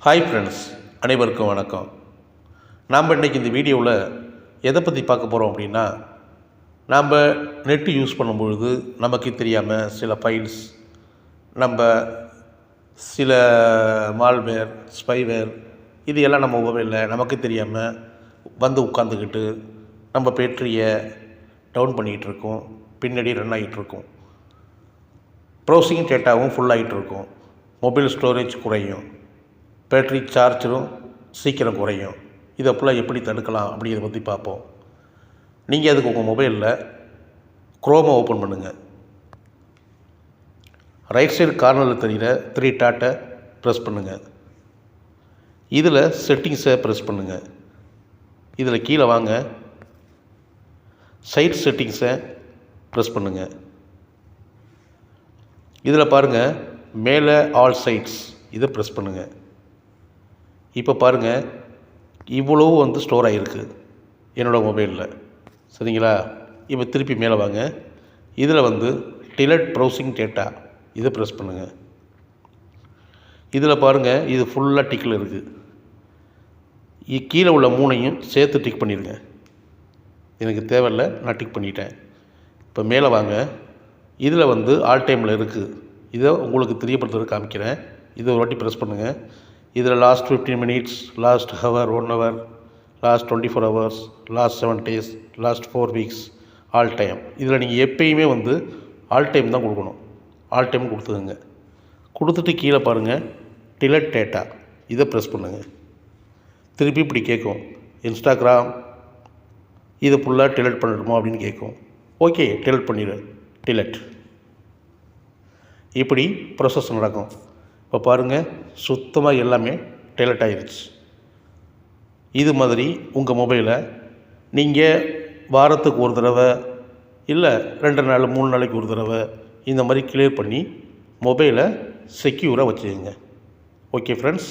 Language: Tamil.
ஹாய் ஃப்ரெண்ட்ஸ், அனைவருக்கும் வணக்கம். நாம் இன்றைக்கி இந்த வீடியோவில் எதை பற்றி பார்க்க போகிறோம் அப்படின்னா, நாம் நெட்டு யூஸ் பண்ணும்பொழுது நமக்கு தெரியாமல் சில ஃபைல்ஸ், நம்ம சில மால்வேர், ஸ்பைவேர் இது எல்லாம் நம்ம மொபைலில் நமக்கு தெரியாமல் வந்து உட்காந்துக்கிட்டு நம்ம பேட்டரியை டவுன் பண்ணிக்கிட்டு இருக்கோம், பின்னாடி ரன் ஆகிட்டுருக்கும், ப்ரௌசிங் டேட்டாவும் ஃபுல் ஆகிட்டுருக்கும், மொபைல் ஸ்டோரேஜ் குறையும், பேட்ரி சார்ஜரும் சீக்கிரம் குறையும். இதை ஃபுல்லாக எப்படி தடுக்கலாம் அப்படிங்கிறத பற்றி பார்ப்போம். நீங்கள் அதுக்கு உங்கள் மொபைலில் குரோமை ஓப்பன் பண்ணுங்கள். ரைட் சைடு கார்னரில் தெரிகிற 3 டாட்டை ப்ரெஸ் பண்ணுங்கள். இதில் செட்டிங்ஸை ப்ரெஸ் பண்ணுங்கள். இதில் கீழே வாங்க, சைட் செட்டிங்ஸை ப்ரெஸ் பண்ணுங்கள். இதில் பாருங்கள், மேலே ஆல் சைட்ஸ் இதை ப்ரெஸ் பண்ணுங்கள். இப்போ பாருங்கள், இவ்வளவு ஸ்டோர் ஆகிருக்கு என்னோடய மொபைலில், சரிங்களா? இப்போ திருப்பி மேலே வாங்க, இதில் டிலட் ப்ரௌசிங் டேட்டா இதை ப்ரெஸ் பண்ணுங்கள். இதில் பாருங்கள், இது ஃபுல்லாக டிக்கில் இருக்குது. கீழே உள்ள 3ஐயும் சேர்த்து டிக் பண்ணிடுங்க. எனக்கு தேவையில்லை, நான் டிக் பண்ணிட்டேன். இப்போ மேலே வாங்க, இதில் ஆல் டைமில் இருக்குது. இதை உங்களுக்கு தெரியப்படுத்துறது காமிக்கிறேன். இதை ஒரு வாட்டி ப்ரெஸ் பண்ணுங்கள். இதில் last 15 minutes, last hour 1 hour, last 24 hours, last 7 days, last 4 weeks, all time. இதில் நீங்கள் எப்பயுமே ஆல் டைம் தான் கொடுக்கணும். ஆல் டைம் கொடுத்துக்கோங்க. கொடுத்துட்டு கீழே பாருங்கள், டிலட் டேட்டா இதை ப்ரெஸ் பண்ணுங்கள். திருப்பி இப்படி கேட்கும், இன்ஸ்டாகிராம் இதை ஃபுல்லாக டிலட் பண்ணணுமா அப்படின்னு கேட்கும். ஓகே, டிலட் பண்ணிடு, டிலட். இப்படி ப்ரொசஸ் நடக்கும். இப்போ பாருங்கள், சுத்தமாக எல்லாமே டிலட் ஆகிடுச்சு. இது மாதிரி உங்கள் மொபைலை நீங்கள் வாரத்துக்கு ஒரு தடவை, இல்லை 2 நாள் 3 நாளைக்கு ஒரு தடவை இந்த மாதிரி கிளியர் பண்ணி மொபைலை செக்யூராக வச்சுக்கோங்க. Okay friends.